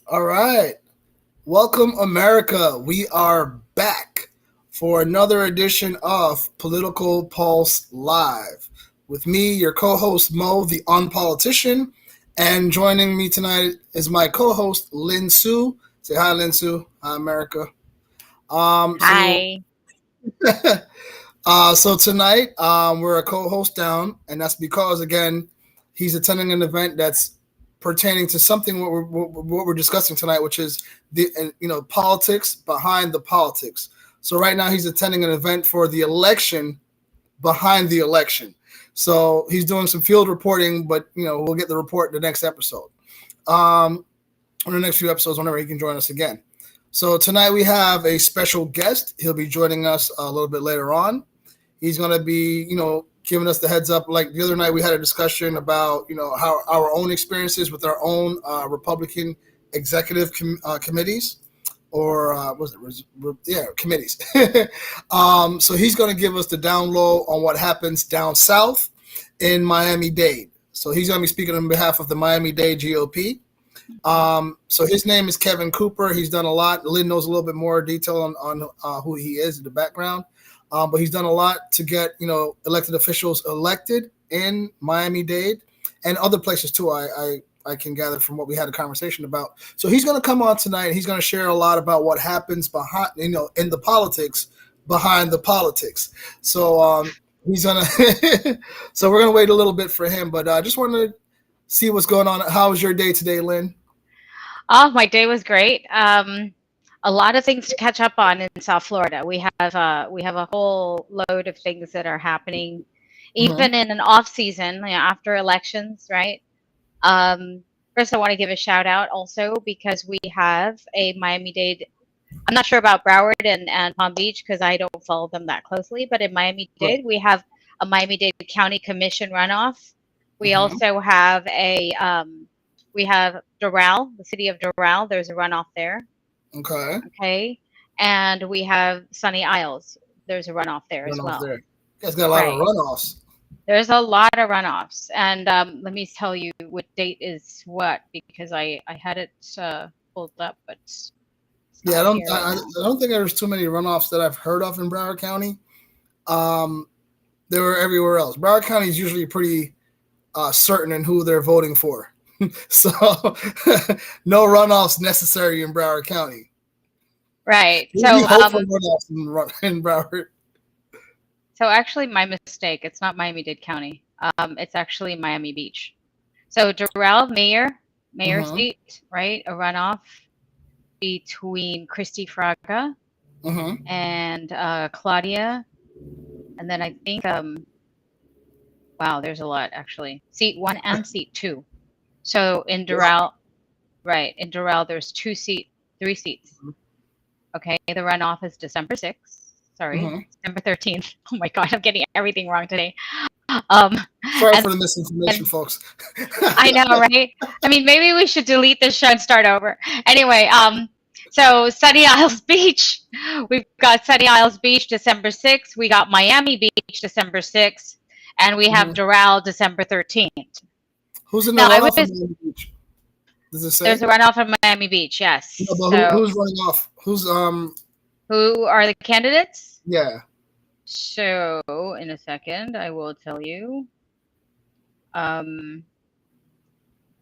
All right. Welcome, America. We are back for another edition of Political Pulse Live. With me, your co host, Mo, the unpolitician. And joining me tonight is my co host, Lin Su. Say hi, Lin Su. Hi, America. Um, so, Hi. so tonight, we're a co host down, and that's because, again, he's attending an event that's pertaining to something what we're discussing tonight, which is the politics behind the politics. So right now he's attending an event for the election behind the election. So he's doing some field reporting, but we'll get the report in the next episode, or the next few episodes whenever he can join us again. So tonight we have a special guest. He'll be joining us a little bit later on. He's going to be, giving us the heads up. Like the other night, we had a discussion about, how our own experiences with our own Republican executive committees, or was it? Yeah, committees. So he's going to give us the down low on what happens down south in Miami-Dade. So he's going to be speaking on behalf of the Miami-Dade GOP. So his name is Kevin Cooper. He's done a lot. Lynn knows a little bit more detail on who he is in the background. But he's done a lot to get, elected officials elected in Miami-Dade and other places too. I can gather from what we had a conversation about. So he's going to come on tonight and he's going to share a lot about what happens behind, in the politics behind the politics. So he's going to, so we're going to wait a little bit for him, but I just wanted to see what's going on. How was your day today, Lynn? Oh, my day was great. A lot of things to catch up on in South Florida. We have a whole load of things that are happening, Mm-hmm. even in an off season, after elections, right? First, I want to give a shout out also because we have a Miami-Dade. I'm not sure about Broward and Palm Beach because I don't follow them that closely, but in Right. Miami-Dade, we have a Miami-Dade County Commission runoff. We Mm-hmm. also have we have Doral, the city of Doral. There's a runoff there. Okay. Okay. And we have Sunny Isles. There's a runoff there as Runoff well. there. You guys got a lot of Right. runoffs. There's a lot of runoffs. And let me tell you what date is what, because I had it pulled up, but it's Yeah, not here right I now. don't think there's too many runoffs that I've heard of in Broward County. Um, they were everywhere else. Broward County is usually pretty certain in who they're voting for, so no runoffs necessary in Broward County. Right. We hope for runoffs in Broward. So actually, my mistake. It's not Miami-Dade County. It's actually Miami Beach. So Doral mayor Mm-hmm. seat, right? A runoff between Christy Fraga Mm-hmm. and Claudia, and then I think wow, there's a lot actually. Seat one and seat two. So in Wow. Doral, right? In Doral, there's three seats. Okay, the runoff is December 6th. Sorry, Mm-hmm. December 13th. Oh my God, I'm getting everything wrong today. Um, Sorry and for the misinformation, then folks. I know, right? I mean, maybe we should delete this show and start over. Anyway, so Sunny Isles Beach, we've got Sunny Isles Beach December 6th. We got Miami Beach December 6th, and we have Mm-hmm. Doral December 13th. Who's in the Now, I runoff from was Miami Beach? Does it there's say? a runoff from Miami Beach, No, yes. but So, who's running off? Who's who are the candidates? Yeah. So, in a second, I will tell you. Um,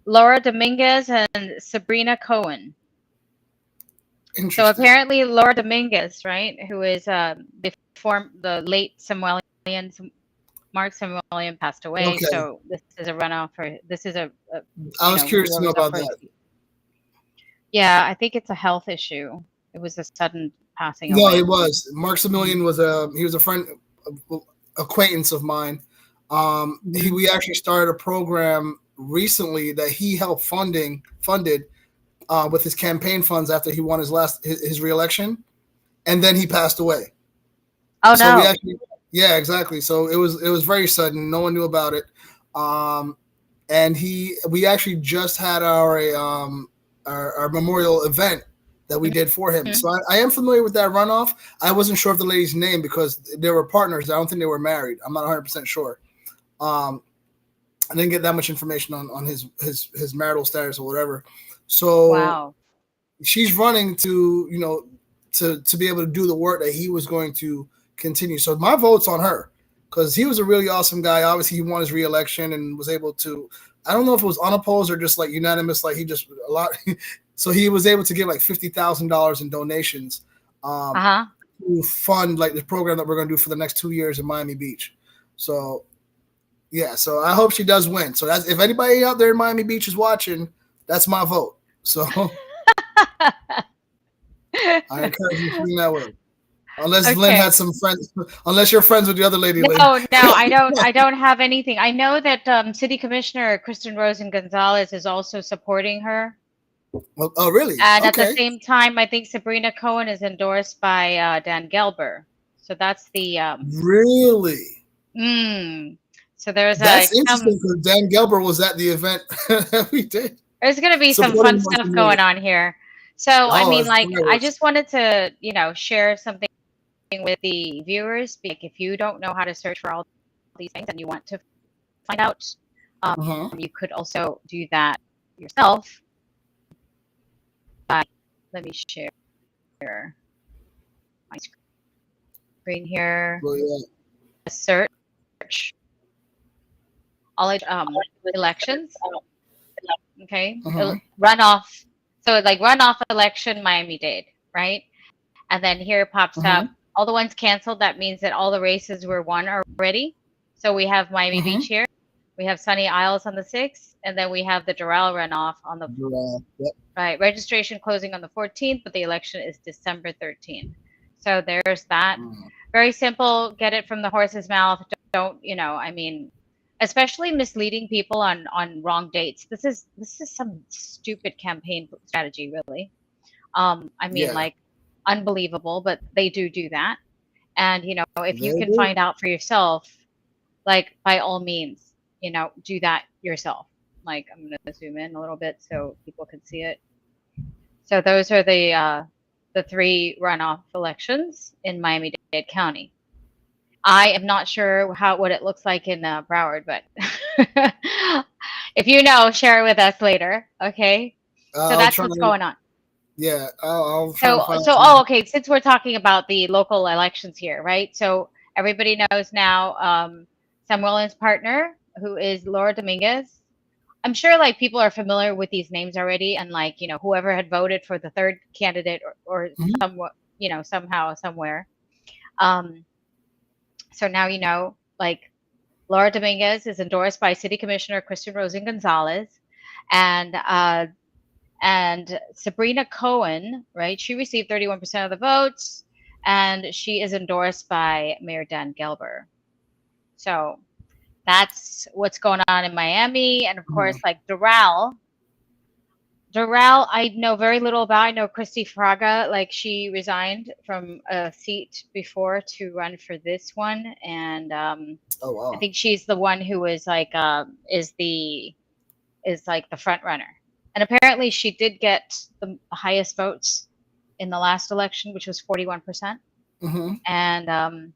Laura Dominguez and Sabrina Cohen. So Interesting. apparently, Laura Dominguez, right, who is the late Mark Samuelian passed away. Okay. So this is a runoff for this is a I was curious to know whoever's up about for. that. Yeah, I think it's a health issue. It was a sudden passing No, away. it was. Mark Similian was a friend, acquaintance of mine. Hmm. We actually started a program recently that he helped funded with his campaign funds after he won his reelection, and then he passed away. Oh So we no. actually, yeah, exactly. So it was very sudden. No one knew about it. Um, and we actually just had our memorial event that we did for him. Mhm. So I am familiar with that runoff. I wasn't sure of the lady's name because they were partners. I don't think they were married. I'm not 100% sure. Um, I didn't get that much information on his marital status or whatever. So Wow. she's running to, to be able to do the work that he was going to continue. So my vote's on her because he was a really awesome guy. Obviously, he won his reelection and was able to. I don't know if it was unopposed or just like unanimous. Like he just a lot. So he was able to give like $50,000 in donations Uh-huh. to fund like the program that we're going to do for the next 2 years in Miami Beach. So yeah, so I hope she does win. So that's if anybody out there in Miami Beach is watching, that's my vote. So I encourage you to feel that way. Unless Lynn Okay. had some friends, unless you're friends with the other lady, Lynn. No, no, I don't. I don't have anything. I know that City Commissioner Kristen Rosen Gonzalez is also supporting her, Oh, really? and at the Okay. same time, I think Sabrina Cohen is endorsed by Dan Gelber. So that's the Really? mm, so there's That's some interesting because Dan Gelber was at the event that we did there's going to be some supporting fun stuff Martin going Luther. on here. So I Oh, mean, that's like, I fireworks. just wanted to share something with the viewers. Like, if you don't know how to search for all these things and you want to find out, Uh-huh. you could also do that yourself by, let me share my screen here. Well, yeah. Search all elections. Okay, Uh-huh. runoff. So like runoff election, Miami-Dade, right? And then here it pops Uh-huh. up all the ones canceled. That means that all the races were won already. So we have Miami Uh-huh. Beach here. We have Sunny Isles on the 6th, and then we have the Doral runoff on the Yep. right. Registration closing on the 14th, but the election is December 13th. So there's that. Mm. Very simple. Get it from the horse's mouth. Don't, I mean, especially misleading people on wrong dates. This is some stupid campaign strategy, really. I mean, Yeah, like, unbelievable, but they do that. And if you they can do. find out for yourself, like, by all means, do that yourself. Like, I'm gonna zoom in a little bit so people can see it. So those are the three runoff elections in Miami-Dade County. I am not sure what it looks like in Broward, but if you know, share it with us later. Okay. So I'll that's try what's to. going on. Yeah, I'll try to So, find out so some. oh, okay. Since we're talking about the local elections here, right? So everybody knows now Sam Williams' partner, who is Laura Dominguez. I'm sure like people are familiar with these names already, and like whoever had voted for the third candidate or Mhm. somewhat somehow somewhere. Um, so now like Laura Dominguez is endorsed by City Commissioner Kristen Rosen Gonzalez, and Sabrina Cohen, right? She received 31% of the votes, and she is endorsed by Mayor Dan Gelber. So that's what's going on in Miami, and of course, Mhm. like Doral. Doral, I know very little about. I know Christy Fraga, like she resigned from a seat before to run for this one, and Oh I wow. think she's the one who is like is like the front runner. And apparently she did get the highest votes in the last election, which was 41%. Mm-hmm. And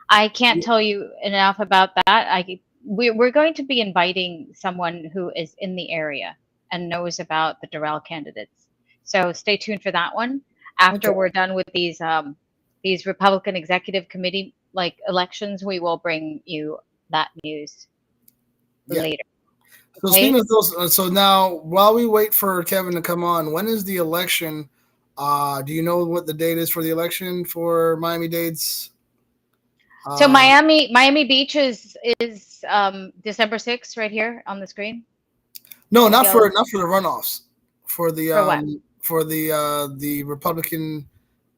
I can't tell you enough about that. We're going to be inviting someone who is in the area and knows about the Doral candidates. So stay tuned for that one. After Okay. we're done with these Republican Executive Committee like elections, we will bring you that news Yeah. later. So Okay. speaking of those, so now while we wait for Kevin to come on, when is the election? Do you know what the date is for the election for Miami Dade's? So Uh, Miami Beach is December 6th right here on the screen. no, Like yellow. not for the runoffs, For what? for the Republican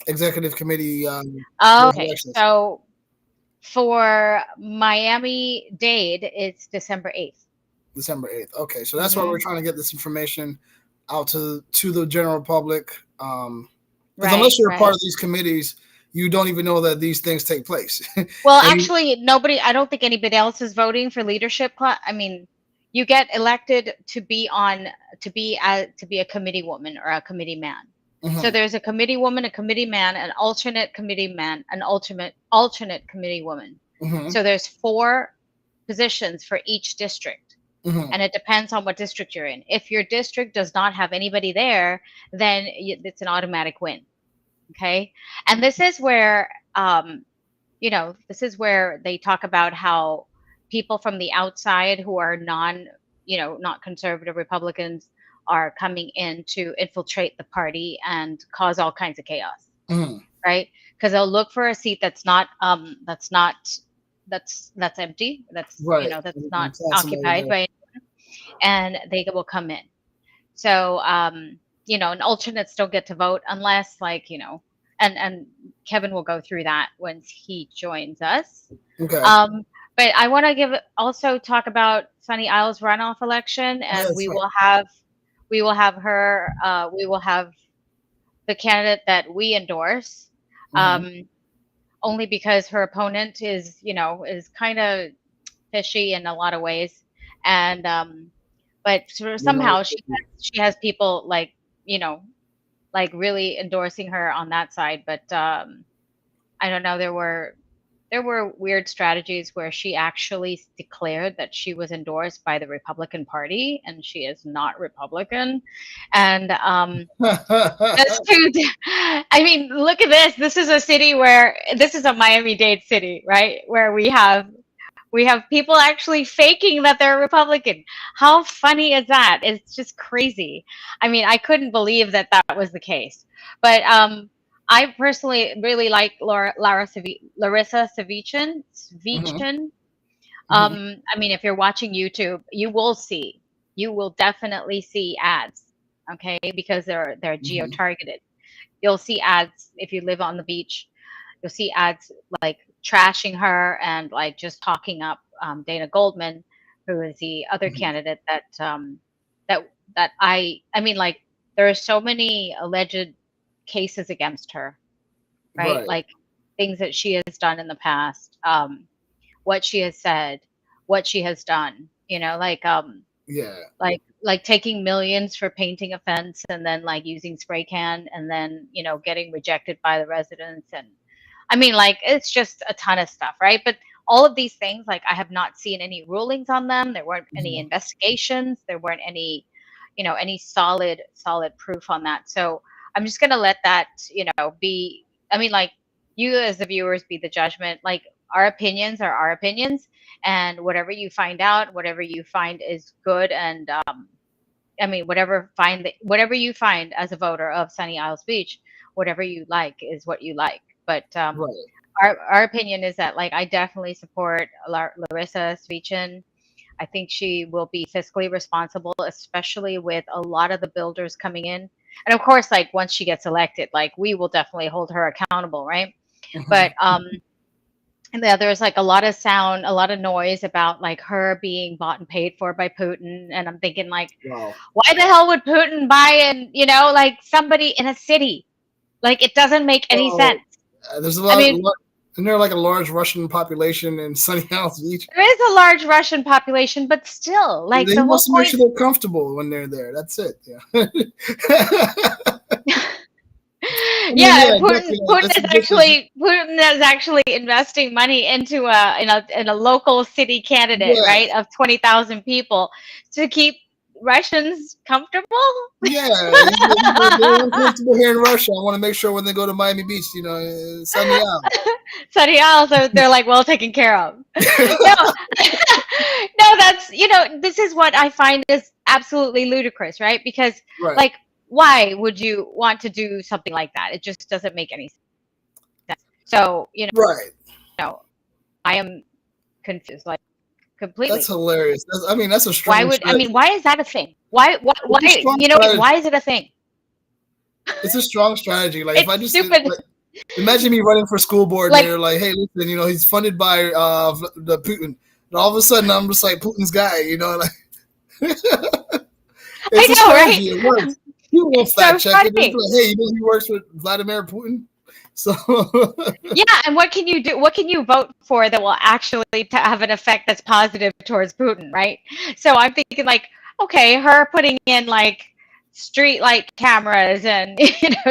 Executive Committee Oh, those okay. elections, So for Miami Dade, it's December 8th. December 8th. Okay, so that's why we're Mm-hmm. trying to get this information out to the general public. Because unless Right, you're a part right. of these committees, you don't even know that these things take place. Well, And actually, I don't think anybody else is voting for leadership class. I mean, you get elected to be a committee woman or a committee man. So mhm, there's a committee woman, a committee man, an alternate committee man, an alternate committee woman. mhm, So there's four positions for each district. Hmm. And it depends on what district you're in. If your district does not have anybody there, then it's an automatic win. Okay. And this is where, this is where they talk about how people from the outside who are not conservative Republicans are coming in to infiltrate the party and cause all kinds of chaos, Hmm. right? Because they'll look for a seat that's empty, Right. that's And not find somebody occupied there. by, and they will come in. So, and alternates don't get to vote unless, and Kevin will go through that once he joins us. Okay. Um, but I want to also talk about Sunny Isles runoff election, Oh, yeah, and that's we right. will have we will have the candidate that we endorse, Hmm. only because her opponent is kind of fishy in a lot of ways, and but You know, somehow she has people you know really endorsing her on that side. But I don't know. There were weird strategies where she actually declared that she was endorsed by the Republican Party, and she is not Republican. And just to, I mean, look at this. This is a Miami-Dade city, right? Where we have people actually faking that they're Republican. How funny is that? It's just crazy. I mean, I couldn't believe that that was the case. But I personally really like Larissa Savichin. hmm. Savichin. Hmm. I mean, if you're watching YouTube, you will definitely see ads, okay? Because they're Hmm. geo-targeted. You'll see ads if you live on the beach. You'll see ads like trashing her and like just talking up Dana Goldman, who is the other Hmm. candidate that that I mean, like, there are so many alleged cases against her, right? Right. Like, things that she has done in the past, what she has said, what she has done. Yeah. Like taking millions for painting a fence and then like using spray can and then getting rejected by the residents. And I mean, like, it's just a ton of stuff, right? But all of these things, like, I have not seen any rulings on them. There weren't any Hmm. investigations. There weren't any solid proof on that. So I'm just gonna let that be. I mean, like, you as the viewers be the judgment. Like, our opinions are our opinions, and whatever you find out, whatever you find is good, and I mean, whatever you find as a voter of Sunny Isles Beach, whatever you like is what you like. But Right. our opinion is that, like, I definitely support Larissa Svechin. I think she will be fiscally responsible, especially with a lot of the builders coming in. And of course, like, once she gets elected, like, we will definitely hold her accountable, right? Hmm. But and there's like a lot of sound, a lot of noise about like her being bought and paid for by Putin. And I'm thinking, like, Wow. why the hell would Putin buy like somebody in a city? Like, it doesn't make any Well, sense. there's a I lot. mean, Isn't there like a large Russian population in Sunny Isles Beach? there is a large Russian population, but still, like, They the whole must make point. sure they're comfortable when they're there. That's it. Yeah. I mean, Yeah, yeah, Putin definitely. Putin That's is the difference. actually investing money into a local city candidate, Yeah, right, of 20,000 people to keep Russians comfortable. yeah. They're uncomfortable here in Russia. I want to make sure when they go to Miami Beach, Sunny Isles. Sunny Isles, they're like well taken care of. No, no, this is what I find is absolutely ludicrous, right? Because, Right, like, why would you want to do something like that? It just doesn't make any sense. So, right. I am confused, like, That's completely. hilarious. I mean, that's a strong strategy. Why is that a thing? Why, It's a strong why strategy. is it a thing? It's a strong strategy. Like if I It's just stupid. like, imagine me running for school board and Like, they're like, "Hey, listen, he's funded by the Putin," and all of a sudden I'm just like Putin's guy. Like I it's a know, right? strategy. It works. People will It's so fact check it. They'll be funny. like, "Hey, he works with Vladimir Putin." So Yeah, and what can you do? What can you vote for that will actually have an effect that's positive towards Putin, right? So I'm thinking, like, okay, her putting in like street light cameras and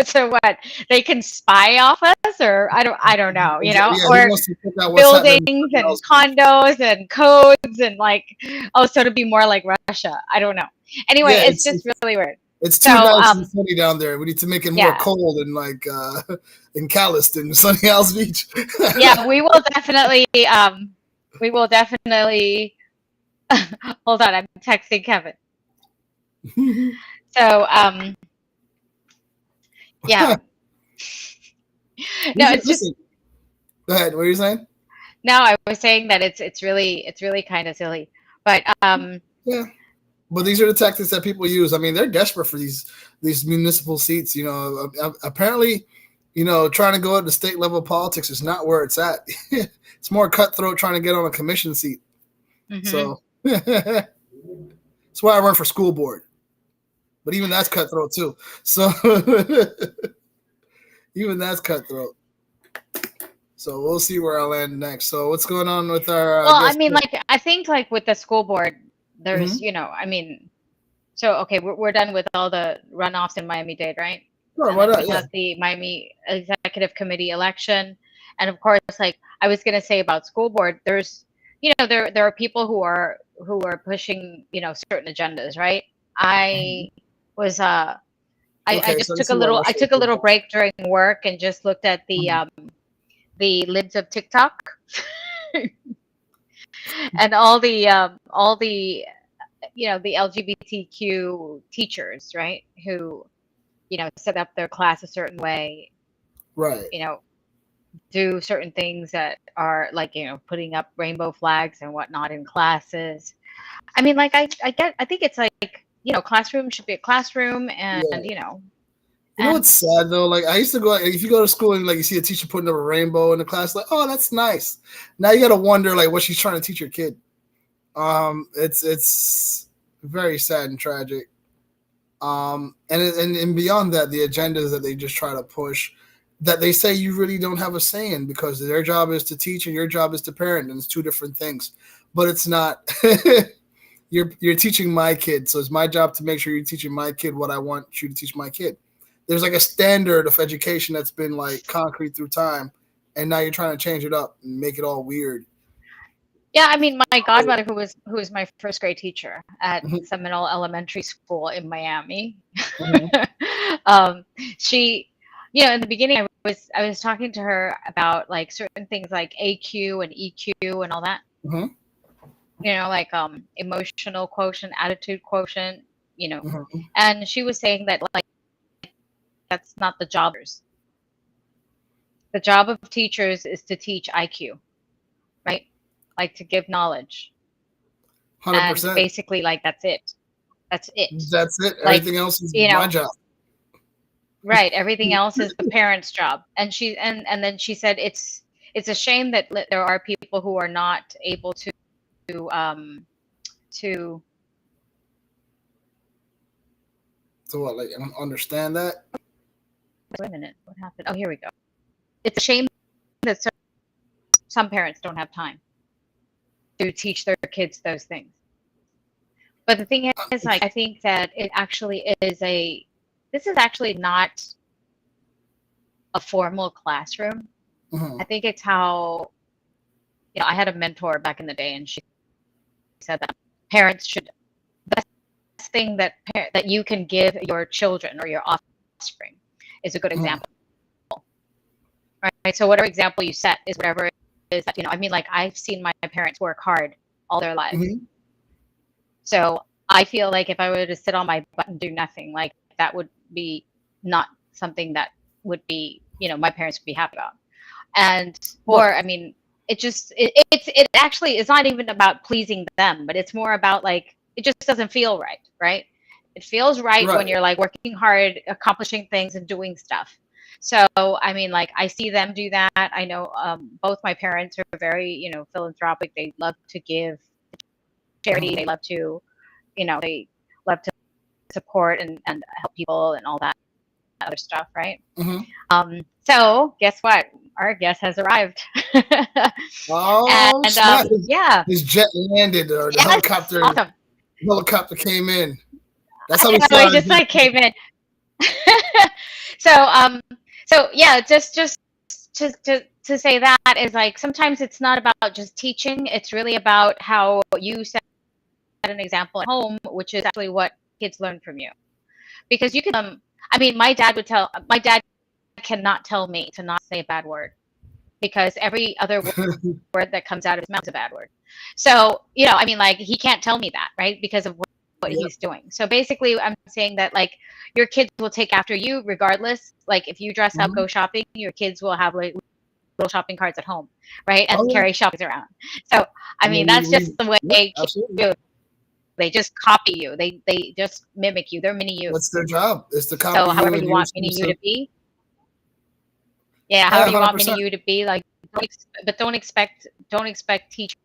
so what, they can spy off us, or I don't know, Yeah, he or wants to find out what's happening with buildings somebody and else. condos and codes and like, oh, so to be more like Russia. I don't know. Anyway, Yeah, it's just really weird. it's too So nice and sunny down there. We need to make it more yeah. cold and in Calliston, Sunny Isles Beach. Yeah, we will definitely hold on, I'm texting Kevin. So yeah. No, it's just Listen, go ahead. What are you saying? no, I was saying that it's really kind of silly. But Yeah, but these are the tactics that people use. I mean, they're desperate for these municipal seats. Apparently, trying to go at the state level of politics is not where it's at. It's more cutthroat trying to get on a commission seat. mhm. So that's why I run for school board. But even that's cutthroat too. So even that's cutthroat. So we'll see where I land next. So what's going on with our Well, I guest? mean, like I think like with the school board, there's, Mm-hmm. I mean, so okay, we're done with all the runoffs in Miami-Dade, right? Sure, And why then not? we Yeah. have the Miami Executive Committee election, and of course, like I was gonna say about school board, there's, there are people who are pushing, certain agendas, right? I was I Okay, just so took this a is where little I Russia took a comes little break during work and just looked at in. the lids of TikTok and all the the LGBTQ teachers, right? Who set up their class a certain way, Right. you know, do certain things that are like putting up rainbow flags and whatnot in classes. I mean, like I think it's like classroom should be a classroom, and Yeah. You know and what's sad though? Like I used to go. If you go to school and like you see a teacher putting up a rainbow in the class, like, oh, that's nice. Now you got to wonder like what she's trying to teach your kid. It's very sad and tragic. And beyond that, the agendas that they just try to push, that they say you really don't have a say in because their job is to teach and your job is to parent, and it's two different things. But it's not. You're teaching my kid, so it's my job to make sure you're teaching my kid what I want you to teach my kid. There's like a standard of education that's been like concrete through time, and now you're trying to change it up and make it all weird. yeah, I mean, my godmother, who was my first grade teacher at Mhm, Seminole Elementary School in Miami, mhm, um, she, in the beginning, I was talking to her about like certain things like AQ and EQ and all that, mhm, like emotional quotient, attitude quotient, you know, mhm. and she was saying that like that's not the job. The job of teachers is to teach IQ, right? Like to give knowledge, Hundred and percent. basically like that's it. That's it. That's it. Like, Everything else is you my know, job. right, everything else is the parent's job. And and then she said it's a shame that there are people who are not able to So what? Like I don't understand that. wait a minute, what happened? Oh, here we go. It's a shame that some parents don't have time to teach their kids those things. But the thing is, like, I think that it actually this is actually not a formal classroom. Mhm. I think it's how, I had a mentor back in the day, and she said that parents should, the best thing that you can give your children or your offspring is a good Mhm. example, right? So whatever example you set is whatever it is that, I mean, like I've seen my parents work hard all their lives. Mhm. So I feel like if I were to sit on my butt and do nothing, like that would be not something that would be, my parents would be happy about. And or Right. I mean, it actually is not even about pleasing them, but it's more about like it just doesn't feel right, right? It feels right when Right. you're like working hard, accomplishing things and doing stuff. So I mean, like I see them do that. I know both my parents are very, philanthropic. They love to give charity. Mhm. They love to, they love to support and help people and all that other stuff, right? Mhm. So guess what? Our guest has arrived. Oh And snap! yeah, His jet landed, or the yes, helicopter awesome. helicopter came in. That's how I we know he start. just like came in. so so yeah, just to say that is like sometimes it's not about just teaching. It's really about how you set an example at home, which is actually what kids learn from you. Because you can I mean my dad cannot tell me to not say a bad word because every other word that comes out of his mouth is a bad word. So, I mean, like, he can't tell me that, right? Because of what Yep. he's doing. So basically, I'm saying that, like, your kids will take after you regardless. Like, if you dress up, go shopping, your kids will have, like, little shopping carts at home, right? And carry shoppings around. So, I mean, that's just the way Yep, kids absolutely. do. They just copy you. They just mimic you. They're mini you. That's their job. Is to copy So, you. however And you want mini you to be, yeah, however you want mini 100%. you to be, like, but don't expect teachers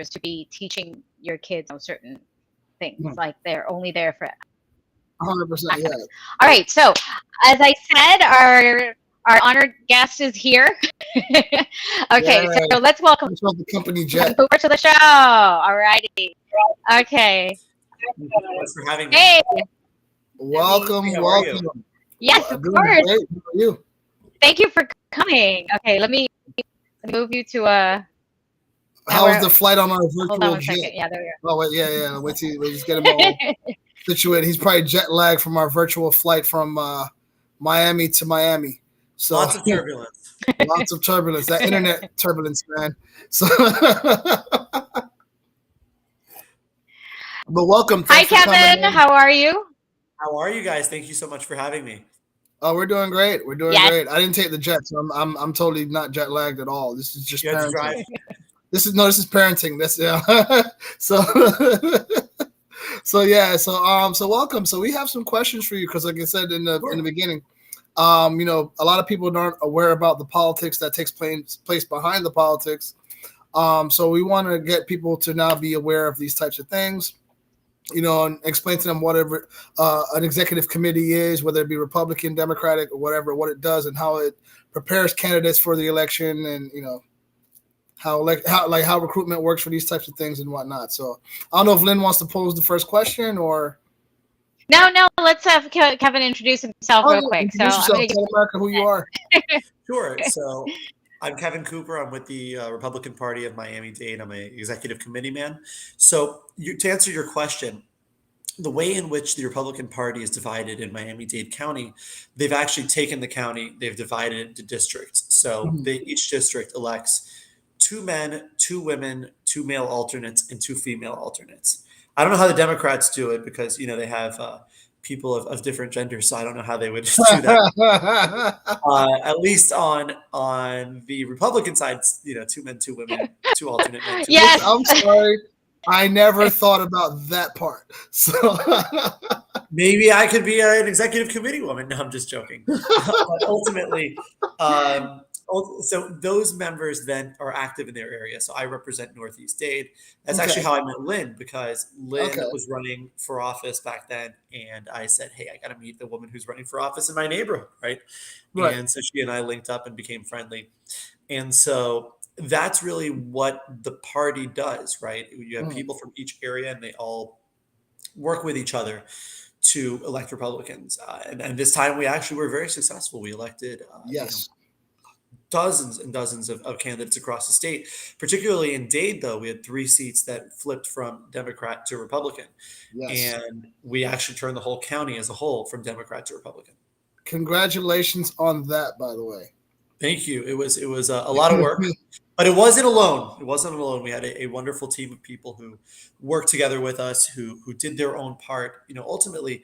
to be teaching your kids on certain things. Like they're only there for 100%. Yeah. academics. All right. So as I said, our honored guest is here. Okay. Yeah. So let's welcome That's called the company Kevin jet. Cooper to the show. All righty. Okay. Thanks for having me. Hey. Welcome. How are you? Welcome. Yes, of Doing course. great. How are you? Thank you for coming. Okay. Let me move you to a. How was the flight on our Hold on virtual one jet? second. Yeah, there we Oh, wait, yeah. Wait till we just get him all situated. He's probably jet lagged from our virtual flight from Miami to Miami. So Lots of turbulence. lots of turbulence. That internet turbulence, man. So, but welcome. Hi, Thanks for coming Kevin. in. How are you? How are you guys? Thank you so much for having me. Oh, we're doing great. We're doing Yes. great. I didn't take the jet, so I'm totally not jet lagged at all. This is just You had to parenting. drive. This is parenting. That's so so welcome. So we have some questions for you because, like I said in the beginning, a lot of people aren't aware about the politics that takes place behind the politics. So we want to get people to now be aware of these types of things. And explain to them whatever an executive committee is, whether it be Republican, Democratic, or whatever, what it does and how it prepares candidates for the election, and how recruitment works for these types of things and whatnot. So I don't know if Lynn wants to pose the first question or. No. Let's have Kevin introduce himself real quick. Introduce yourself. Tell America who you are. Sure. So I'm Kevin Cooper. I'm with the Republican Party of Miami-Dade. I'm an executive committee man. So to answer your question, the way in which the Republican Party is divided in Miami-Dade County, they've actually taken the county, they've divided it into districts. So each district elects 2 men, 2 women, 2 male alternates, and 2 female alternates. I don't know how the Democrats do it because, they have people of different genders, so I don't know how they would do that. At least on the Republican side, 2 men, 2 women, 2 alternate men. 2 Yes. I'm sorry. I never thought about that part. So maybe I could be an executive committee woman. No, I'm just joking. But ultimately, so those members then are active in their area. So I represent Northeast Dade. That's actually how I met Lynn, because Lynn was running for office back then. And I said, hey, I got to meet the woman who's running for office in my neighborhood, right? And so she and I linked up and became friendly. And so that's really what the party does, right? You have people from each area and they all work with each other to elect Republicans. And this time we actually were very successful. We elected dozens and dozens of candidates across the state. Particularly in Dade, though, we had 3 seats that flipped from Democrat to Republican. Yes. And we actually turned the whole county as a whole from Democrat to Republican. Congratulations on that, by the way. Thank you. It was a lot of work, but it wasn't alone. It wasn't alone. We had a wonderful team of people who worked together with us, who did their own part. Ultimately,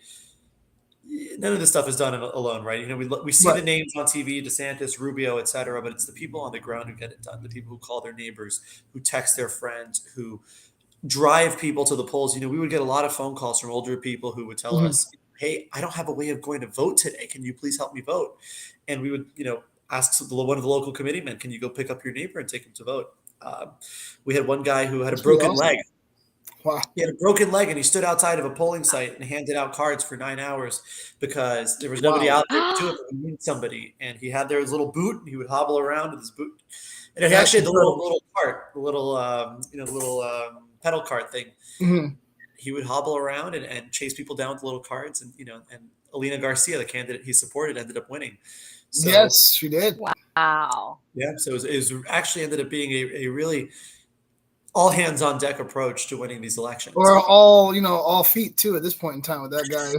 none of this stuff is done alone, right? We see the names on TV, DeSantis, Rubio, et cetera, but it's the people on the ground who get it done. The people who call their neighbors, who text their friends, who drive people to the polls. We would get a lot of phone calls from older people who would tell us, hey, I don't have a way of going to vote today. Can you please help me vote? And we would, ask one of the local committeemen, can you go pick up your neighbor and take him to vote? We had one guy who had a broken leg. Wow. He had a broken leg and he stood outside of a polling site and handed out cards for 9 hours because there was nobody out there to do it, but we needed somebody. And he had his little boot and he would hobble around with his boot. And he actually had the little cart, the little pedal cart thing. he would hobble around and chase people down with little cards, and and Alina Garcia, the candidate he supported, ended up winning. So Yes, she did. Wow. yeah, so it was actually ended up being a really all hands on deck approach to winning these elections. Or all feet too at this point in time with that guy.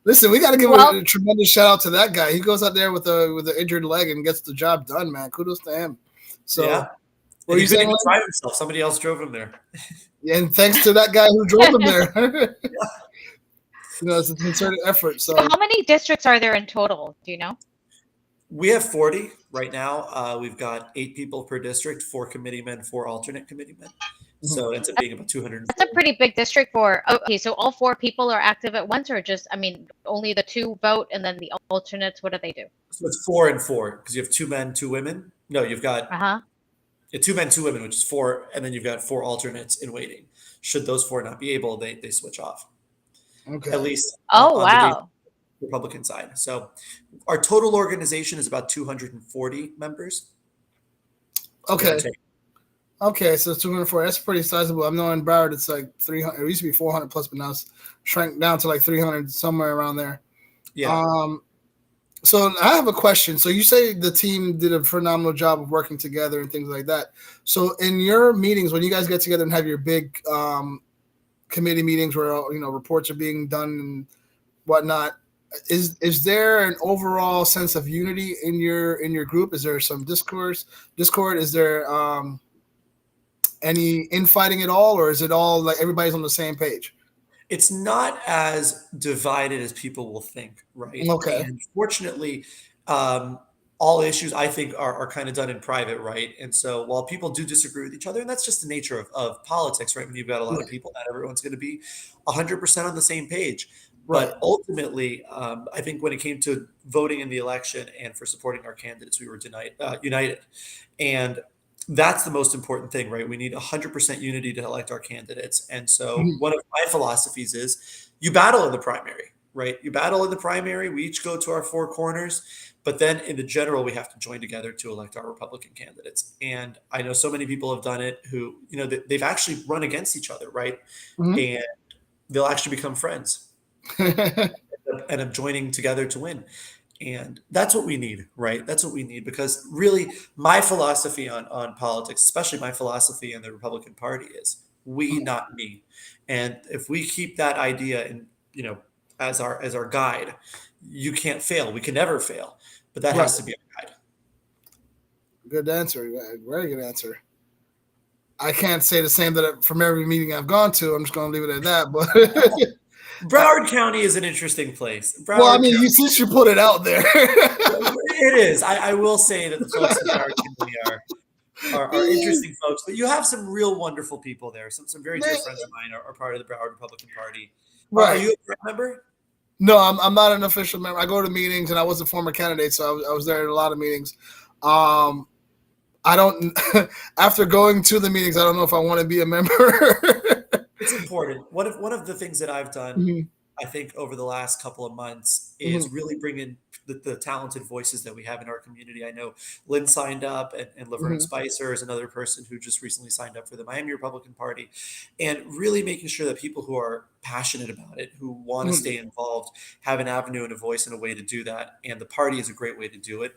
Listen, we got to give a tremendous shout out to that guy. He goes out there with an injured leg and gets the job done, man. Kudos to him. So, yeah. What he couldn't even drive himself. Somebody else drove him there. Yeah, and thanks to that guy who drove him there. It's a concerted effort. So, how many districts are there in total? Do you know? We have 40 right now. We've got 8 people per district, 4 committeemen, 4 alternate committeemen. So it ends up being about 200. That's a pretty big district for. Okay, so all 4 people are active at once, or just, only the 2 vote, and then the alternates, what do they do? So it's 4 and 4, because you have 2 men, 2 women. No, you've got 2 men, 2 women, which is 4, and then you've got 4 alternates in waiting. Should those 4 not be able, they switch off. Okay. At least. Oh, wow. The Republican side. So our total organization is about 240 members. Okay. Okay, so 240. That's pretty sizable. I know in Broward it's like 300. It used to be 400 plus, but now it's shrank down to like 300, somewhere around there. Yeah. So I have a question. So you say the team did a phenomenal job of working together and things like that. So in your meetings, when you guys get together and have your big committee meetings where reports are being done and whatnot, is there an overall sense of unity in your group? Is there some discord? Is there any infighting at all, or is it all like everybody's on the same page? It's not as divided as people will think, right? Okay. And fortunately, all issues I think are kind of done in private, right? And so while people do disagree with each other, and that's just the nature of politics, right? When you've got a lot of people, not everyone's going to be 100% on the same page. Right. But ultimately, I think when it came to voting in the election and for supporting our candidates, we were united. And that's the most important thing, right? We need 100% unity to elect our candidates. And so one of my philosophies is you battle in the primary, right? You battle in the primary. We each go to our 4 corners. But then in the general, we have to join together to elect our Republican candidates. And I know so many people have done it who, they've actually run against each other, right? And they'll actually become friends. End up joining together to win. And that's what we need, right? That's what we need, because really my philosophy on politics, especially my philosophy in the Republican Party, is we, not me. And if we keep that idea in, as our guide, you can't fail. We can never fail, but that has to be our guide. Good answer. Very good answer. I can't say the same that from every meeting I've gone to. I'm just going to leave it at that, but Broward County is an interesting place. Since you put it out there. It is. I will say that the folks in Broward County are interesting folks, but you have some real wonderful people there. Some very dear friends of mine are part of the Broward Republican Party. Right. Are you a member? No, I'm not an official member. I go to meetings, and I was a former candidate, so I was there at a lot of meetings. I don't. After going to the meetings, I don't know if I want to be a member. It's important. One of the things that I've done, I think, over the last couple of months is really bring in the talented voices that we have in our community. I know Lynn signed up, and Laverne Spicer is another person who just recently signed up for the Miami Republican Party, and really making sure that people who are passionate about it, who want to stay involved, have an avenue and a voice and a way to do that. And the party is a great way to do it.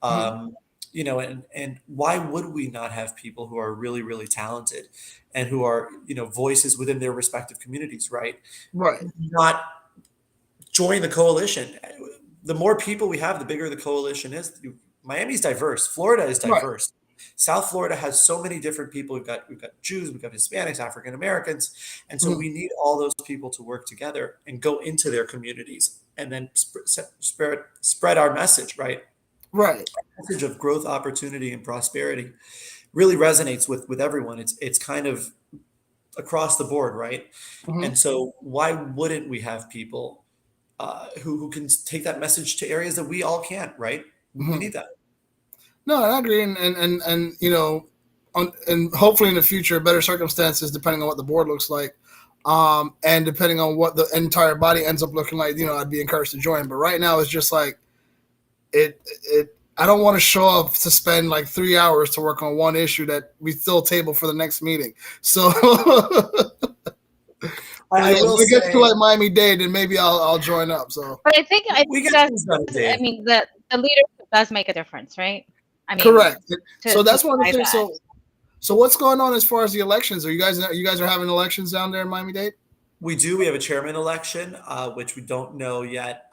And why would we not have people who are really, really talented and who are, voices within their respective communities, right? Right. Not join the coalition. The more people we have, the bigger the coalition is. Miami's diverse. Florida is diverse. Right. South Florida has so many different people. We've got Jews, we've got Hispanics, African Americans. And so we need all those people to work together and go into their communities and then spread our message, right? Right. The message of growth, opportunity, and prosperity really resonates with everyone. It's kind of across the board, right? And so why wouldn't we have people who can take that message to areas that we all can't, right? We need that. No, I agree, and and hopefully in the future, better circumstances depending on what the board looks like, and depending on what the entire body ends up looking like. I'd be encouraged to join. But right now, it's just like it. I don't want to show up to spend like 3 hours to work on one issue that we still table for the next meeting. So I will when it gets say to like Miami-Dade, then maybe I'll join up. So But I think we get does. things done, I Dade. mean, the leadership does make a difference, right? I mean, correct. to So that's one of the drive things. that. So what's going on as far as the elections? Are you guys are having elections down there in Miami-Dade? We do. We have a chairman election, which we don't know yet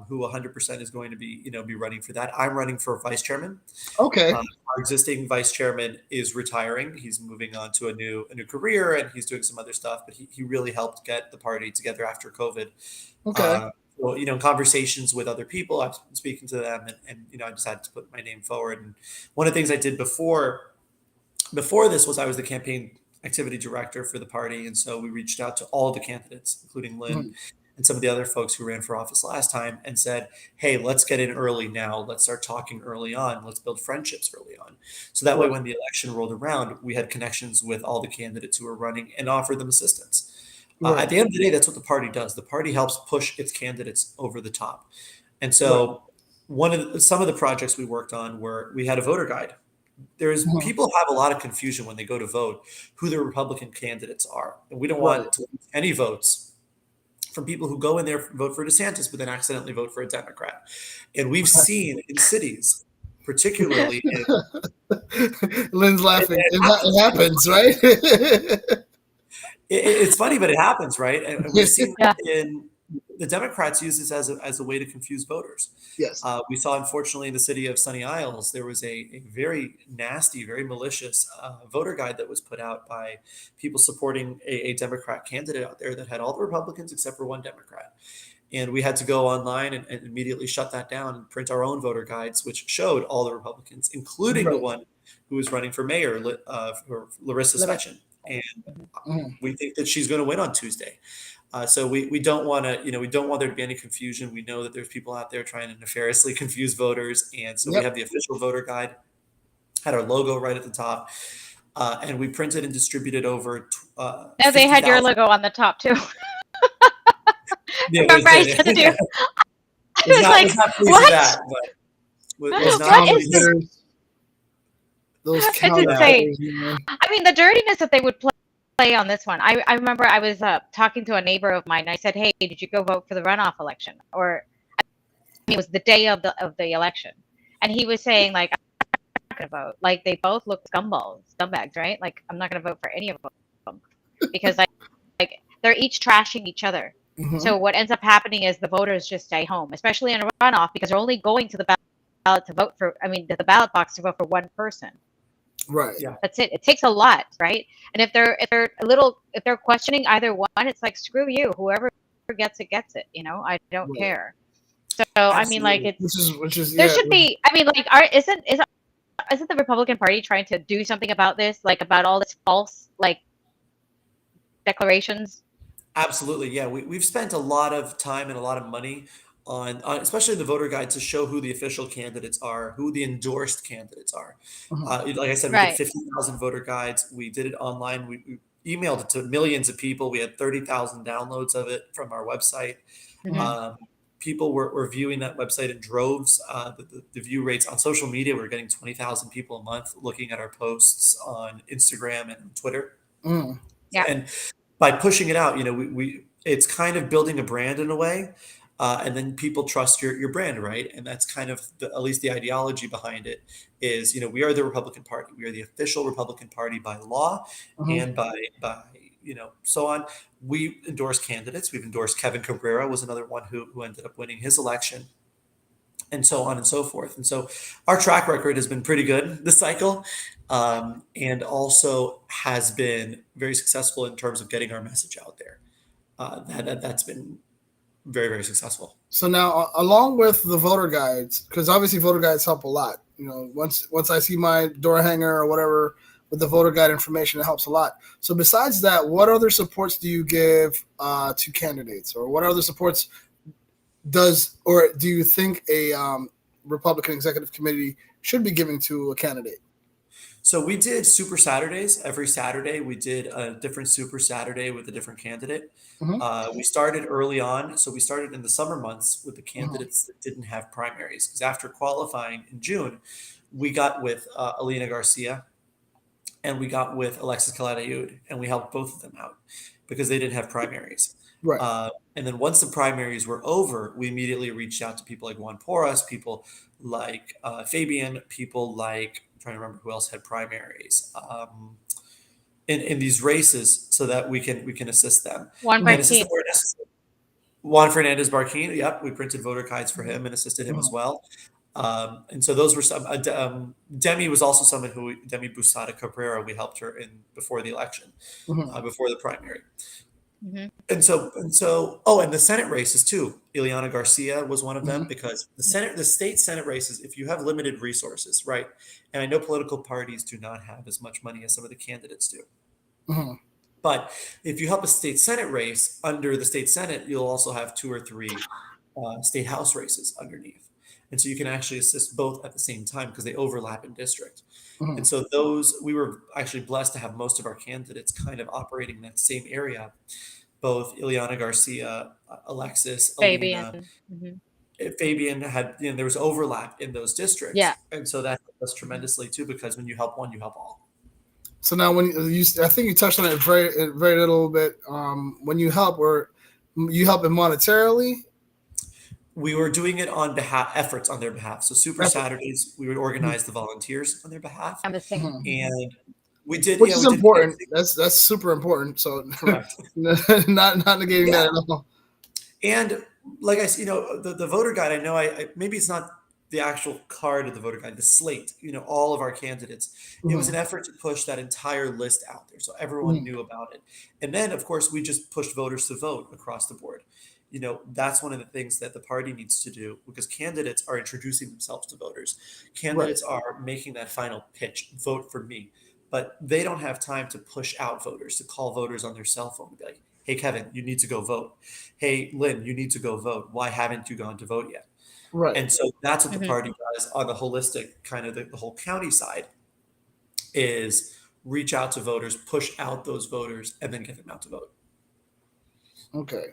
who 100% is going to be running for that. I'm running for vice chairman. Okay. Our existing vice chairman is retiring. He's moving on to a new career, and he's doing some other stuff. But he really helped get the party together after COVID. Okay. Well, in conversations with other people, I've been speaking to them, and I decided to put my name forward. And one of the things I did before this was I was the campaign activity director for the party, and so we reached out to all the candidates, including Lynn and some of the other folks who ran for office last time, and said, "Hey, let's get in early now. Let's start talking early on. Let's build friendships early on." So that way, when the election rolled around, we had connections with all the candidates who were running and offered them assistance. At the end of the day, that's what the party does. The party helps push its candidates over the top, and so some of the projects we worked on were we had a voter guide. People have a lot of confusion when they go to vote who the Republican candidates are, and we don't want to lose any votes from people who go in there vote for DeSantis but then accidentally vote for a Democrat. And we've seen in cities, particularly in Lynn's laughing. It happens, right? it's funny, but it happens, right? And we've seen Yeah. in the Democrats use this as a way to confuse voters. Yes. We saw, unfortunately, in the city of Sunny Isles, there was a very nasty, very malicious voter guide that was put out by people supporting a Democrat candidate out there that had all the Republicans except for one Democrat. And we had to go online and immediately shut that down and print our own voter guides, which showed all the Republicans, including the one who was running for mayor, for Larissa Svechin. And we think that she's going to win on Tuesday. So we don't want to, we don't want there to be any confusion. We know that there's people out there trying to nefariously confuse voters. And so we have the official voter guide, had our logo right at the top. And we printed and distributed over. No, they had your logo on the top too. Yeah, Remember I said to you, I was like, what? That, but was not What is this? Those It's insane. I mean, the dirtiness that they would play on this one. I remember I was talking to a neighbor of mine. And I said, "Hey, did you go vote for the runoff election?" Or it was the day of the election, and he was saying like, "I'm not going to vote." Like they both look scumbags, right? Like I'm not going to vote for any of them because like they're each trashing each other. So what ends up happening is the voters just stay home, especially in a runoff, because they're only going to the ballot to vote for. I mean, the ballot box to vote for one person. Right. Yeah. That's it. It takes a lot, right? And if they're questioning either one, it's like screw you. Whoever gets it gets it. I don't care. So absolutely. I mean, like which is there should be. I mean, like, isn't the Republican Party trying to do something about this? Like about all this false like declarations? Absolutely, yeah. We've spent a lot of time and a lot of money on especially the voter guide to show who the official candidates are, who the endorsed candidates are. Like I said, we did 50,000 voter guides. We did it online. We emailed it to millions of people. We had 30,000 downloads of it from our website. People were viewing that website in droves. The view rates on social media, we're getting 20,000 people a month looking at our posts on Instagram and Twitter. Yeah. And by pushing it out, it's kind of building a brand in a way. And then people trust your brand, right? And that's kind of at least the ideology behind it is, we are the Republican Party. We are the official Republican Party by law and by so on. We endorse candidates. We've endorsed Kevin Cabrera was another one who ended up winning his election, and so on and so forth. And so our track record has been pretty good this cycle, and also has been very successful in terms of getting our message out there. That's been very, very successful. So now, along with the voter guides, because obviously voter guides help a lot. Once I see my door hanger or whatever with the voter guide information, it helps a lot. So besides that, what other supports do you give to candidates, or what other supports do you think a Republican executive committee should be giving to a candidate? So we did Super Saturdays. Every Saturday, we did a different Super Saturday with a different candidate. We started early on. So we started in the summer months with the candidates that didn't have primaries. Because after qualifying in June, we got with Alina Garcia and we got with Alexis Calatayud, and we helped both of them out because they didn't have primaries. Right. And then once the primaries were over, we immediately reached out to people like Juan Porras, people like Fabian, people like, I'm trying to remember who else had primaries in these races, so that we can assist them Juan and assist Martin. them where necessary. Juan Fernandez Barquin, yep, we printed voter guides for him and assisted him as Mhm. well. And so those were some. Demi was also someone Demi Busada Cabrera, we helped her in before the election, Mhm. before the primary. Hmm. And the Senate races too. Ileana Garcia was one of them, Mhm. because the state Senate races, if you have limited resources, right? And I know political parties do not have as much money as some of the candidates do. Mhm. But if you help a state Senate race under the state Senate, you'll also have 2 or 3 state House races underneath. And so you can actually assist both at the same time because they overlap in district. And Mhm. so we were actually blessed to have most of our candidates kind of operating in that same area. Both Ileana Garcia, Alexis, Fabian. Alina, Hmm. Fabian had, there was overlap in those Yeah. districts. And so that helped us tremendously too, because when you help one, you help all. So now, when I think you touched on it very little bit. When you help, or you help them monetarily. We were doing it on efforts on their behalf. So Super Effort. Saturdays, we would organize the volunteers on their behalf, Canvassing. Mhm. and we did, Which is we did important. canvassing. That's super important. So Correct. not negating Yeah, that at all. and like I said, the voter guide. I know, maybe it's not the actual card of the voter guide, the slate. All of our candidates. It was Mhm. an effort to push that entire list out there, so everyone Mhm. knew about it. And then, of course, we just pushed voters to vote across the board. That's one of the things that the party needs to do, because candidates are introducing themselves to voters. Right. Candidates are making that final pitch, vote for me. But they don't have time to push out voters, to call voters on their cell phone and be like, hey, Kevin, you need to go vote. Hey, Lynn, you need to go vote. Why haven't you gone to vote yet? Right. And so that's what the Hmm. party does on the holistic, kind of the whole county side, is reach out to voters, push out those voters, and then get them out to vote. Okay.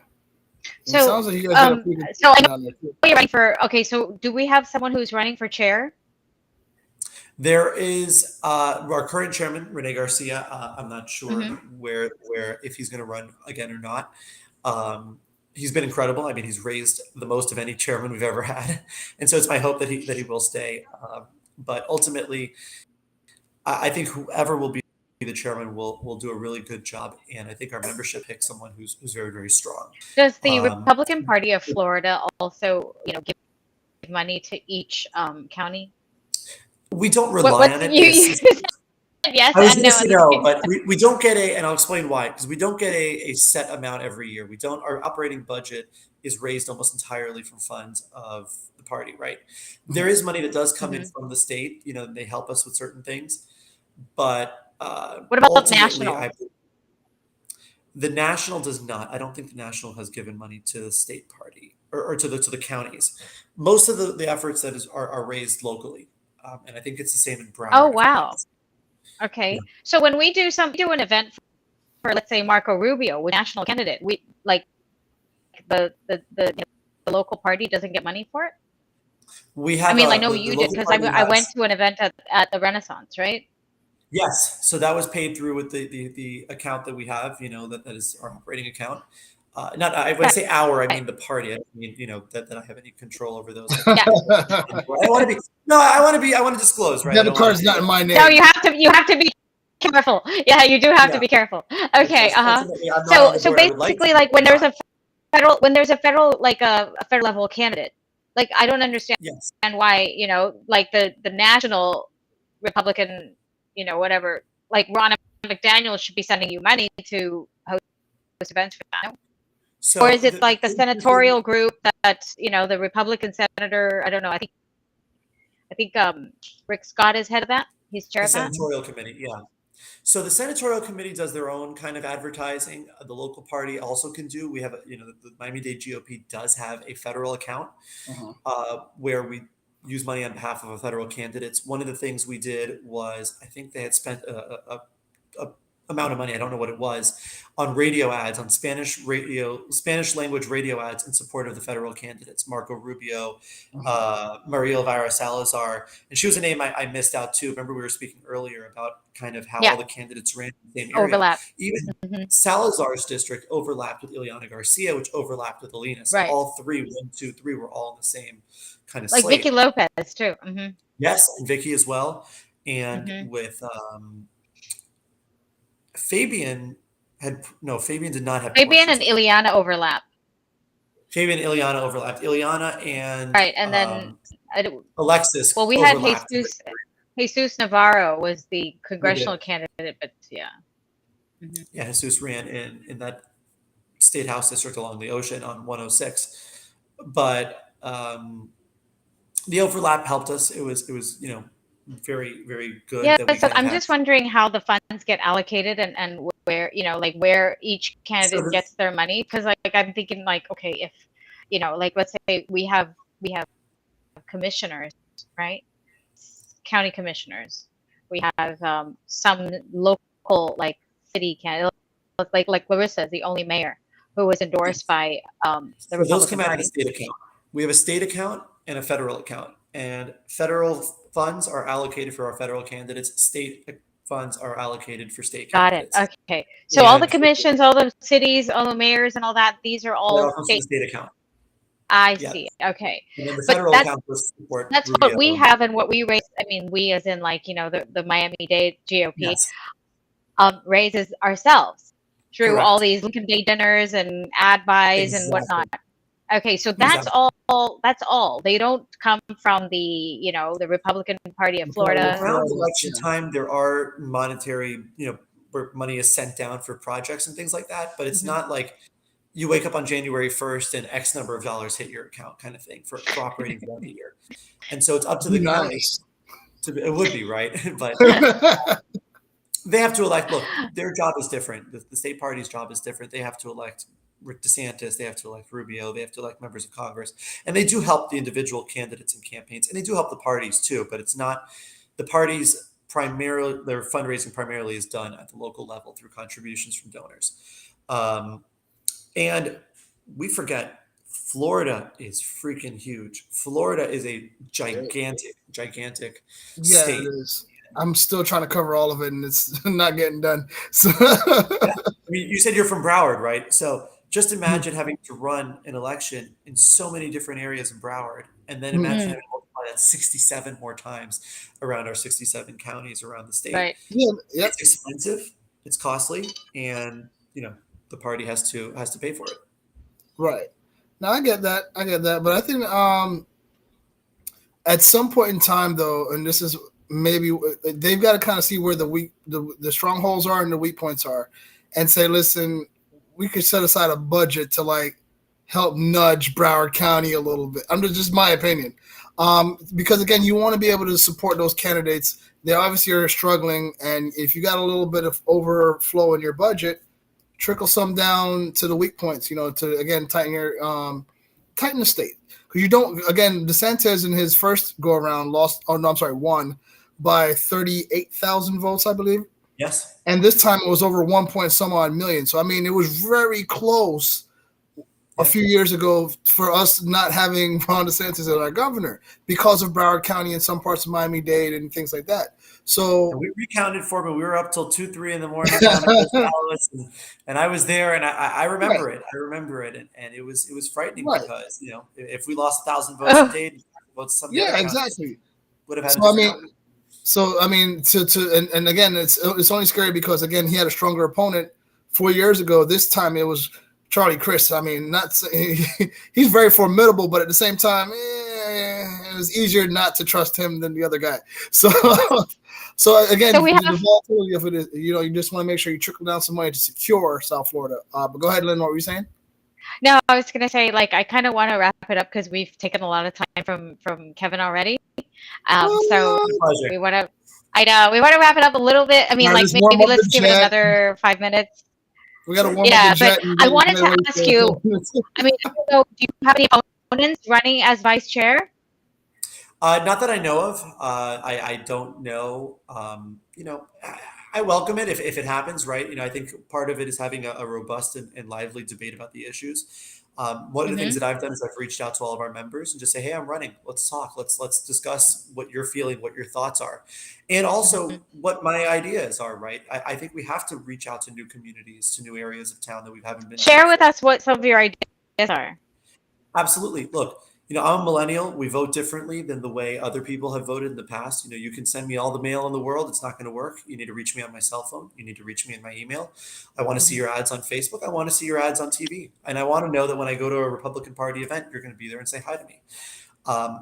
And it So, sounds like you guys did a pretty good so I know down there too. you're running for. Okay, so do we have someone who's running for chair? There is our current chairman, Rene Garcia. I'm not sure Hmm. where if he's going to run again or not. He's been incredible. I mean, he's raised the most of any chairman we've ever had, and so it's my hope that he will stay. But ultimately, I think whoever will be the chairman will do a really good job, and I think our membership picks someone who's very, very strong. Does the Um, Republican Party of Florida also, give money to each county? we don't What, rely what's on it. you said yes I was and going to no say at the no, same but time. we don't get and I'll explain why, because we don't get a set amount every year. Our operating budget is raised almost entirely from funds of the party, right? There Mhm. is money that does come in Hmm. from the state, they help us with certain things, but What about ultimately, national? the national does not. I don't think the national has given money to the state party or to the counties. Most of the efforts are raised locally, and I think it's the same in Oh Broward, if I'm not wow. mistaken. Yeah. Okay. So when we do an event for, let's say, Marco Rubio, with national candidate, we like the local party doesn't get money for it. We I have mean, I know the you did local because party I went has. to an event at the Renaissance, right? Yes, so that was paid through with the account that we have, that is our operating account. Not when I say our, I Right. mean the party. I don't mean that I have any control over those. Yeah. I want to be no, I want to disclose, right? I Debit don't want card's to. not in my No, name. you have to be careful. Yeah, you do have to Yeah, be careful. Okay. because Uh-huh. ultimately I'm not on So the so board. I would like to basically, be, like but I'm not. when there's a federal, like a federal level candidate, like I don't understand Yes, why, like the national Republican, whatever, like Ron McDaniel should be sending you money to host events for that. Or so is it like the senatorial group that, the Republican senator? I don't know. I think Rick Scott is head of that. He's chair the of that. senatorial committee, yeah. So the senatorial committee does their own kind of advertising. The local party also can do. We have, the Miami-Dade GOP does have a federal account Mhm. where we use money on behalf of federal candidates. One of the things we did was, I think they had spent a amount of money, I don't know what it was, on radio ads, on Spanish language radio ads in support of the federal candidates, Marco Rubio, Maria Elvira Salazar. And she was a name I missed out too. Remember we were speaking earlier about kind of how Yeah. all the candidates ran in the same area. Overlap. Even Salazar's district overlapped with Ileana Garcia, which overlapped with Alina. So Right. all three, 1, 2, 3, were all in the same kind of Like slate. Vicky Lopez too. Yes, and Vicky as well. And with Fabian Fabian did not have Fabian and portions. Ileana overlap. Fabian and Ileana overlapped. Ileana and Right, and then Alexis. well, we had overlapped. Jesus Navarro was the congressional candidate, but yeah. Yeah, Jesus ran in that state house district along the ocean on 106. But the overlap helped us. It was very, very good. Yeah, that we so kind of I'm had. just wondering how the funds get allocated and where, like where each candidate gets their money. Because like I'm thinking like, okay, if, like let's say we have commissioners, right? County commissioners. We have some local like city candidates, like Larissa is the only mayor who was endorsed by the Republican those come out of Party. the state account. We have a state account and a federal account, and federal funds are allocated for our federal candidates. State funds are allocated for state candidates. Got it. Okay. So all the commissions, all the cities, all the mayors, and all that, these are all state account. I see. Okay. And then the federal account was support. That's Rubio. what we have and what we raise. I mean, we as in like the Miami-Dade GOP raises ourselves through all these Lincoln Day dinners and ad buys and whatnot. Okay, so that's all. That's all. They don't come from the the Republican Party of Florida. Around election time, there are monetary where money is sent down for projects and things like that, but it's not like you wake up on January 1st and X number of dollars hit your account kind of thing for operating throughout the year. And so it's up to the county. It would be, right? But they have to elect. Look, their job is different. The state party's job is different. They have to elect Rick DeSantis. They have to elect Rubio. They have to elect members of Congress. And they do help the individual candidates and campaigns. And they do help the parties too. But it's not the parties primarily, their fundraising primarily is done at the local level through contributions from donors. And we forget, Florida is freaking huge. Florida is a gigantic state. It is. I'm still trying to cover all of it, and it's not getting done. So, I mean, you said you're from Broward, right? So just imagine having to run an election in so many different areas in Broward, and then imagine having to multiply that 67 more times around our 67 counties around the state. Right. It's expensive, it's costly, and the party has to pay for it. Right. Now I get that, but I think at some point in time, though, and this is maybe they've got to kind of see where the strongholds are and the weak points are, and say, listen, we could set aside a budget to like help nudge Broward County a little bit. Just my opinion, because again, you want to be able to support those candidates. They obviously are struggling, and if you got a little bit of overflow in your budget, trickle some down to the weak points, to again tighten the state. Because you don't, again, DeSantis in his first go around won by 38,000 votes, I believe. Yes. And this time it was over 1 point some odd million. So I mean, it was very close a few years ago for us not having Ron DeSantis as our governor because of Broward County and some parts of Miami-Dade and things like that. So we recounted for me. We were up till 2, 3 in the morning counting ballots, and I was there, and I remember it. I remember it, and it was frightening because if we lost 1,000 votes a day, votes some exactly would have had. So I mean, and again, it's only scary because again he had a stronger opponent 4 years ago. This time it was Charlie Crist. I mean, he's very formidable, but at the same time, it was easier not to trust him than the other guy. So again, the volatility of it is, you just want to make sure you trickle down some money to secure South Florida. But go ahead, Lynn. What were you saying? No, I was going to say, like, I kind of want to wrap it up because we've taken a lot of time from Kevin already. So we want to. I know we want to wrap it up a little bit. I mean, maybe let's give it another 5 minutes. We got to warm up the jet. But I wanted to ask you. I mean, do you have any opponents running as vice chair? Not that I know of. I don't know. I welcome it if it happens, right? I think part of it is having a robust and lively debate about the issues. One of the things Mm-hmm. that I've done is I've reached out to all of our members and just say, "Hey, I'm running. Let's talk. Let's discuss what you're feeling, what your thoughts are, and Mm-hmm. also what my ideas are." Right? I think we have to reach out to new communities, to new areas of town that we haven't been to Share with before. us what some of your ideas are. Absolutely. Look, I'm a millennial. We vote differently than the way other people have voted in the past. You can send me all the mail in the world. It's not going to work. You need to reach me on my cell phone. You need to reach me in my email. I want to see Mhm. your ads on Facebook. I want to see your ads on TV. And I want to know that when I go to a Republican Party event, you're going to be there and say hi to me.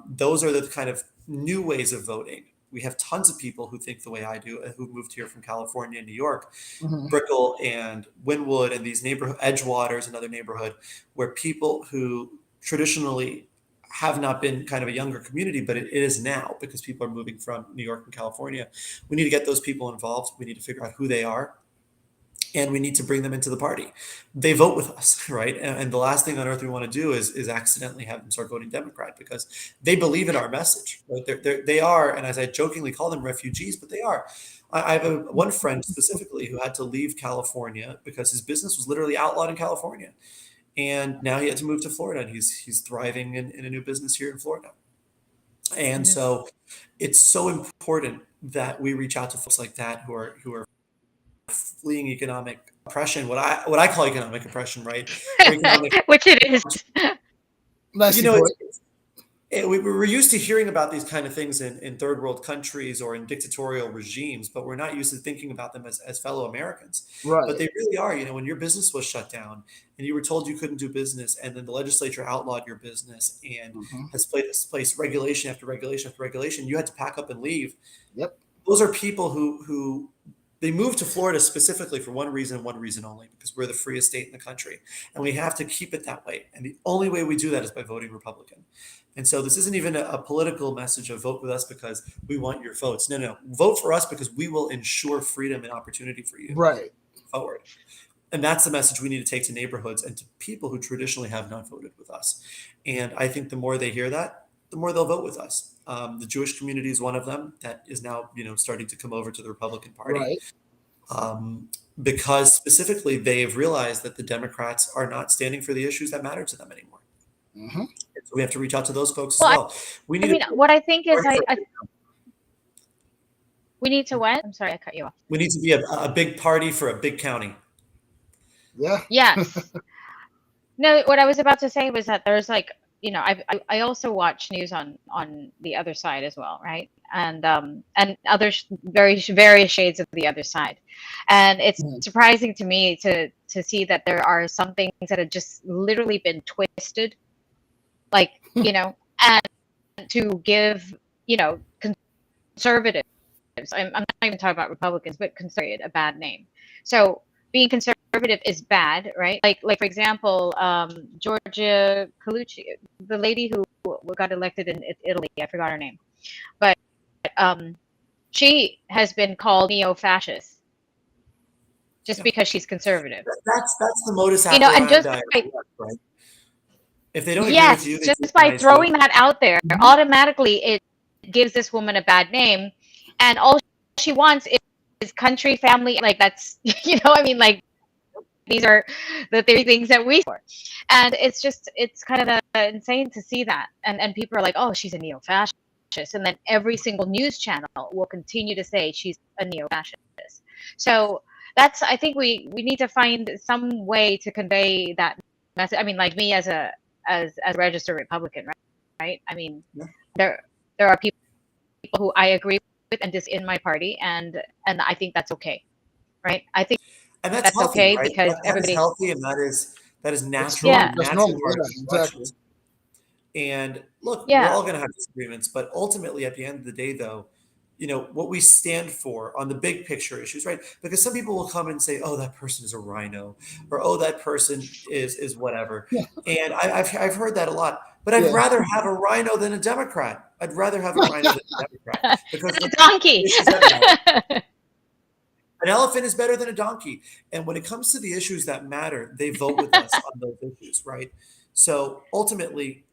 Those are the kind of new ways of voting. We have tons of people who think the way I do, who moved here from California and New York, Mhm. Brickell and Wynwood and these neighborhood Edgewater is another neighborhood where people who traditionally have not been kind of a younger community, but it is now because people are moving from New York and California. We need to get those people involved. We need to figure out who they are and we need to bring them into the party. They vote with us, right? And the last thing on earth we want to do is accidentally have them start voting Democrat because they believe in our message, right? They are, and as I jokingly call them, refugees, but they are. I have one friend specifically who had to leave California because his business was literally outlawed in California, and now he had to move to Florida, and he's thriving in a new business here in Florida. And Mm-hmm. so, it's so important that we reach out to folks like that who are fleeing economic oppression, what I call economic oppression, right? Or economic, Which it is. you Nicely know, put. we're used to hearing about these kind of things in third world countries or in dictatorial regimes, but we're not used to thinking about them as fellow Americans. But Right. they really are. When your business was shut down and you were told you couldn't do business, and then the legislature outlawed your business and Mhm. has placed regulation after regulation after regulation, you had to pack up and leave. Yep. Those are people who they moved to Florida specifically for one reason only, because we're the freest state in the country, and we have to keep it that way. And the only way we do that is by voting Republican. And so this isn't even a political message of vote with us because we want your votes. No, no, vote for us because we will ensure freedom and opportunity for you Right. forward. And that's the message we need to take to neighborhoods and to people who traditionally have not voted with us. And I think the more they hear that, the more they'll vote with us. The Jewish community is one of them that is now, starting to come over to the Republican Party, Right. um, because specifically they've realized that the Democrats are not standing for the issues that matter to them anymore. Mhm. So we have to reach out to those folks as Well, well. We I need to mean, be what I think a is, party for we need to what? I'm sorry, I cut you off. we need to be a big party for a big county. Yeah. Yes. No, what I was about to say was that there's like, I also watch news on the other side as well, right? And other various shades of the other side, and it's Mhm. surprising to me to see that there are some things that have just literally been twisted, like and to give conservatives. I'm not even talking about Republicans, but conservative a bad name. So being conservative is bad, right? Like for example, Georgia Colucci, the lady who got elected in Italy, I forgot her name, but um, she has been called neo-fascist just Yeah, because she's conservative. that's the modus And just operandi, by right? If they don't agree with you, yes, they just by demonize you. throwing that out there, Mhm. automatically it gives this woman a bad name, and all she wants is country, family, like that's I mean, like these are the three things that we for, and it's kind of insane to see that, and people are like, oh, she's a neo-fascist, and then every single news channel will continue to say she's a neo-fascist. So that's, I think we need to find some way to convey that message. I mean, like me as a registered Republican, right? I mean, Yeah. there are people who I agree with and just in my party, and I think that's okay, right? I think And that's that's healthy, okay right? because That is everybody, healthy, and that is It's natural, yeah, normal. a That's natural normal. part of Yeah. these Exactly. elections. And look, we're yeah. all going to have disagreements, but ultimately, at the end of the day, though, what we stand for on the big picture issues, right? Because some people will come and say, "Oh, that person is a rhino," or "Oh, that person is whatever," Yeah. and I've heard that a lot. But I'd Yeah. rather have a rhino than a Democrat. I'd rather have a rhino than a Democrat because It's a the donkey. issues that matter. An elephant is better than a donkey. And when it comes to the issues that matter, they vote with us on those issues, right? So ultimately,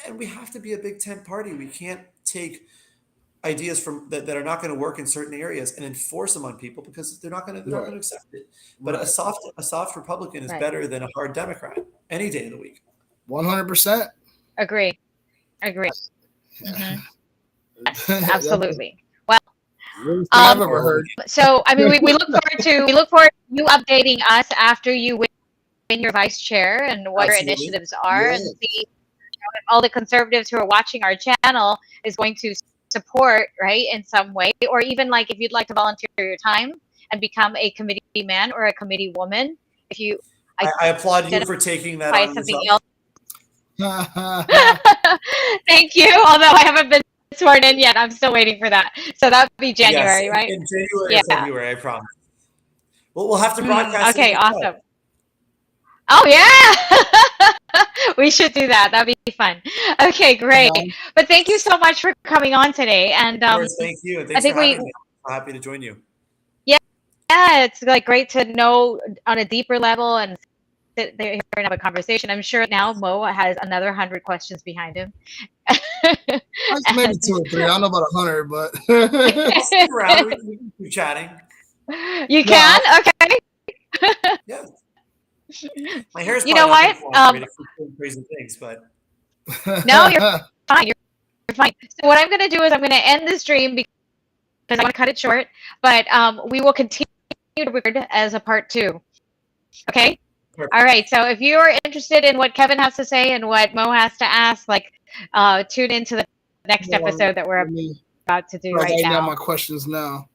and we have to be a big tent party. We can't take ideas from that are not going to work in certain areas and enforce them on people because they're not going to accept it. But Right. a soft Republican is Right. better than a hard Democrat any day of the week. 100%. Agree. Mhm. That's Absolutely. Well, the realest thing I've ever heard. so I mean, we look forward to you updating us after you win your vice chair and what your Absolutely. initiatives are, Yeah. and see if all the conservatives who are watching our channel is going to support, right, in some way, or even like if you'd like to volunteer your time and become a committee man or a committee woman, if you I applaud you for taking that identify on something yourself. else. Thank you. Although I haven't been sworn in yet, I'm still waiting for that. So that would be January, Yes, right? in January Yeah. or February, I promise. Well, we'll have to broadcast it. Okay, in the show. awesome. Oh yeah, we should do that. That'd be fun. Okay, great. But thank you so much for coming on today. And Of course, thank you, and thanks for having me. I'm happy to join you. Yeah, it's like great to know on a deeper level and sit there and have a conversation. I'm sure now Mo has another 100 questions behind him. Maybe 2 or 3. I don't know about 100, but I'll stick around. We can keep chatting. You can? Okay. Yeah. My hair's You know probably what? not going to keep doing crazy things, but No, you're fine. You're fine. So what I'm going to do is I'm going to end the stream because I want to cut it short. But we will continue to record as a part 2. Okay? Perfect. All right. So if you are interested in what Kevin has to say and what Mo has to ask, like tune into the next episode that we're about to do right now now. my questions now.